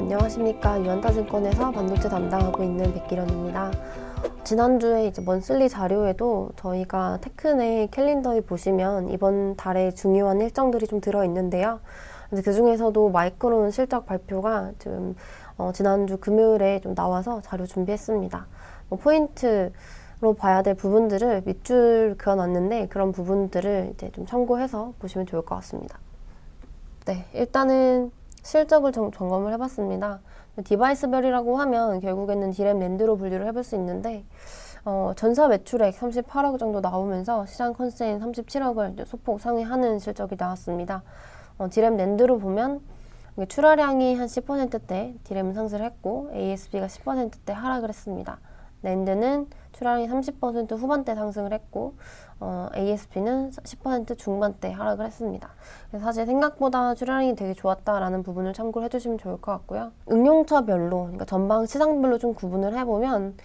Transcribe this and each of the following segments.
안녕하십니까. 유한타증권에서 반도체 담당하고 있는 백기련입니다. 지난주에 이제 먼슬리 자료에도 저희가 테크네 캘린더에 보시면 이번 달에 중요한 일정들이 좀 들어있는데요. 그 중에서도 마이크론 실적 발표가 좀 지난주 금요일에 좀 나와서 자료 준비했습니다. 포인트로 봐야 될 부분들을 밑줄 그어놨는데 그런 부분들을 이제 좀 참고해서 보시면 좋을 것 같습니다. 네, 일단은 실적을 점검을 해봤습니다. 디바이스별이라고 하면 결국에는 디램 낸드로 분류를 해볼 수 있는데 전사 매출액 38억 정도 나오면서 시장 컨센 37억을 소폭 상회하는 실적이 나왔습니다. 디램 낸드로 보면 출하량이 한 10%대 디램은 상승을 했고 ASP가 10%대 하락을 했습니다. 낸드는 출하량이 30% 후반대 상승을 했고 ASP는 10% 중반대 하락을 했습니다. 그래서 사실 생각보다 출하량이 되게 좋았다라는 부분을 참고를 해주시면 좋을 것 같고요. 응용처별로, 그러니까 전방 시장별로 좀 구분을 해보면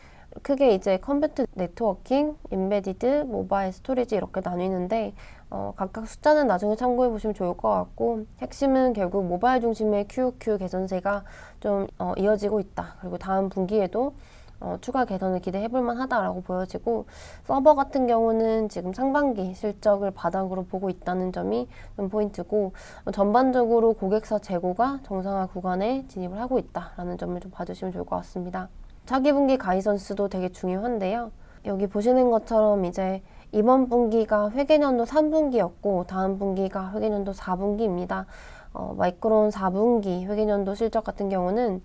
크게 이제 컴퓨터 네트워킹, 인베디드, 모바일 스토리지 이렇게 나뉘는데 각각 숫자는 나중에 참고해 보시면 좋을 것 같고 핵심은 결국 모바일 중심의 QoQ 개선세가 좀 이어지고 있다. 그리고 다음 분기에도 추가 개선을 기대해볼 만하다라고 보여지고 서버 같은 경우는 지금 상반기 실적을 바닥으로 보고 있다는 점이 좀 포인트고 전반적으로 고객사 재고가 정상화 구간에 진입을 하고 있다라는 점을 좀 봐주시면 좋을 것 같습니다. 차기분기 가이던스도 되게 중요한데요. 여기 보시는 것처럼 이제 이번 분기가 회계년도 3분기였고 다음 분기가 회계년도 4분기입니다. 마이크론 4분기 회계년도 실적 같은 경우는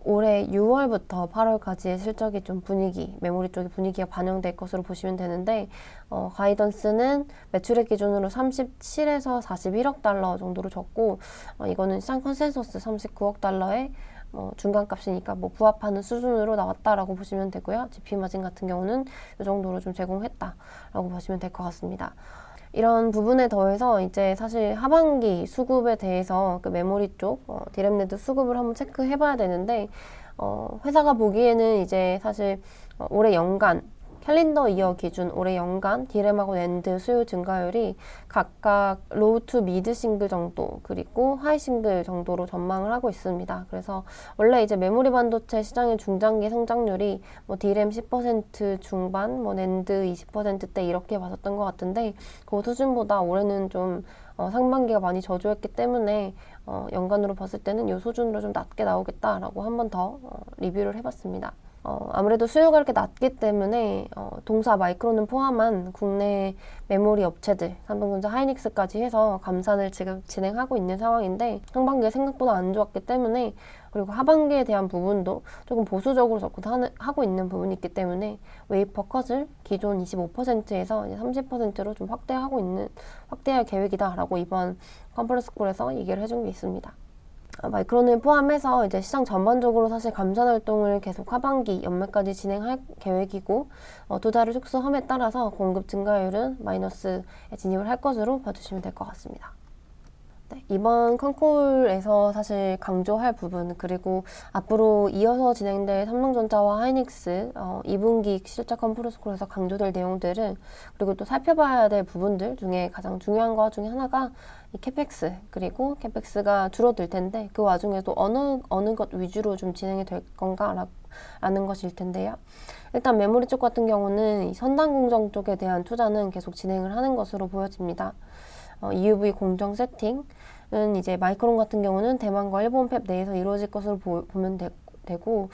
올해 6월부터 8월까지의 실적이 좀 메모리 쪽의 분위기가 반영될 것으로 보시면 되는데 가이던스는 매출액 기준으로 37에서 41억 달러 정도로 줬고 이거는 시장 컨센서스 39억 달러에 중간값이니까 부합하는 수준으로 나왔다라고 보시면 되고요. GP 마진 같은 경우는 이 정도로 좀 제공했다라고 보시면 될 것 같습니다. 이런 부분에 더해서 이제 사실 하반기 수급에 대해서 그 메모리 쪽 디램네드 수급을 한번 체크해봐야 되는데 회사가 보기에는 이제 사실 올해 연간 캘린더 이어 기준 올해 연간 디램하고 낸드 수요 증가율이 각각 로우 투 미드 싱글 정도 그리고 하이 싱글 정도로 전망을 하고 있습니다. 그래서 원래 이제 메모리 반도체 시장의 중장기 성장률이 디램 10% 중반, 낸드 20%대 이렇게 봤었던 것 같은데 그 수준보다 올해는 좀 상반기가 많이 저조했기 때문에 연간으로 봤을 때는 이 수준으로 좀 낮게 나오겠다라고 한 번 더 리뷰를 해봤습니다. 아무래도 수요가 이렇게 낮기 때문에 동사 마이크론을 포함한 국내 메모리 업체들, 삼성전자, 하이닉스까지 해서 감산을 지금 진행하고 있는 상황인데 상반기에 생각보다 안 좋았기 때문에 그리고 하반기에 대한 부분도 조금 보수적으로 접근하고 있는 부분이 있기 때문에 웨이퍼 컷을 기존 25%에서 이제 30%로 좀 확대할 계획이다라고 이번 컨퍼런스 콜에서 얘기를 해준 게 있습니다. 마이크론을 포함해서 이제 시장 전반적으로 사실 감산 활동을 계속 하반기 연말까지 진행할 계획이고 투자를 축소함에 따라서 공급 증가율은 마이너스에 진입을 할 것으로 봐주시면 될 것 같습니다. 네, 이번 컨콜에서 사실 강조할 부분 그리고 앞으로 이어서 진행될 삼성전자와 하이닉스 2분기 실적 컨퍼런스 콜에서 강조될 내용들은 그리고 또 살펴봐야 될 부분들 중에 가장 중요한 것 중에 하나가 이 캐펙스 그리고 캐펙스가 줄어들 텐데 그 와중에도 어느 것 위주로 좀 진행이 될 건가라는 것일 텐데요. 일단 메모리 쪽 같은 경우는 이 선단 공정 쪽에 대한 투자는 계속 진행을 하는 것으로 보여집니다. EUV 공정 세팅은 이제 마이크론 같은 경우는 대만과 일본 팹 내에서 이루어질 것으로 보면 되고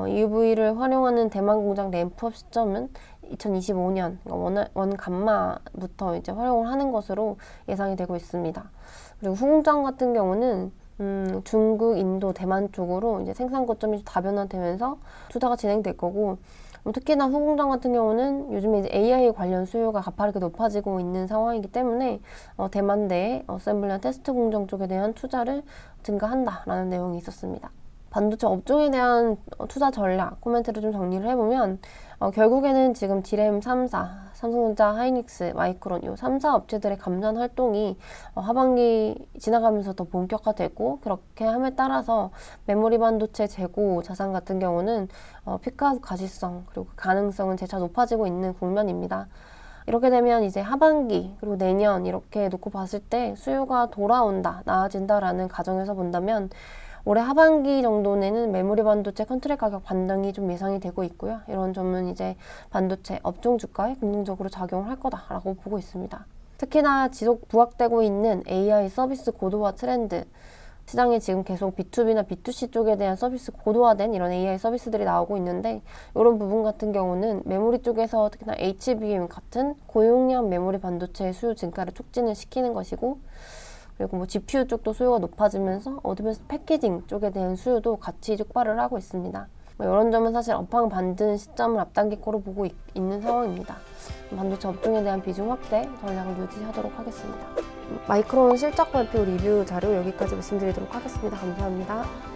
EUV를 활용하는 대만 공장 램프업 시점은 2025년 원 감마부터 이제 활용을 하는 것으로 예상이 되고 있습니다. 그리고 후공장 같은 경우는 중국, 인도, 대만 쪽으로 이제 생산 거점이 다변화되면서 투자가 진행될 거고 특히나 후공장 같은 경우는 요즘에 이제 AI 관련 수요가 가파르게 높아지고 있는 상황이기 때문에 대만 내 어셈블리나 테스트 공정 쪽에 대한 투자를 증가한다라는 내용이 있었습니다. 반도체 업종에 대한 투자 전략 코멘트를 좀 정리를 해보면 결국에는 지금 디램 3사, 삼성전자, 하이닉스, 마이크론 이 3사 업체들의 감산 활동이 하반기 지나가면서 더 본격화되고 그렇게 함에 따라서 메모리 반도체 재고 자산 같은 경우는 피크아웃 가시성 그리고 가능성은 재차 높아지고 있는 국면입니다. 이렇게 되면 이제 하반기 그리고 내년 이렇게 놓고 봤을 때 수요가 돌아온다, 나아진다라는 가정에서 본다면 올해 하반기 정도에는 메모리 반도체 컨트랙 가격 반등이 좀 예상이 되고 있고요. 이런 점은 이제 반도체 업종 주가에 긍정적으로 작용을 할 거다라고 보고 있습니다. 특히나 지속 부각되고 있는 AI 서비스 고도화 트렌드, 시장에 지금 계속 B2B나 B2C 쪽에 대한 서비스 고도화된 이런 AI 서비스들이 나오고 있는데, 이런 부분 같은 경우는 메모리 쪽에서 특히나 HBM 같은 고용량 메모리 반도체의 수요 증가를 촉진을 시키는 것이고, 그리고 뭐 GPU 쪽도 수요가 높아지면서 어드밴스 패키징 쪽에 대한 수요도 같이 촉발을 하고 있습니다. 이런 점은 사실 업황 반등 시점을 앞당길 거로 보고 있는 상황입니다. 반도체 업종에 대한 비중 확대 전략을 유지하도록 하겠습니다. 마이크론 실적 발표 리뷰 자료 여기까지 말씀드리도록 하겠습니다. 감사합니다.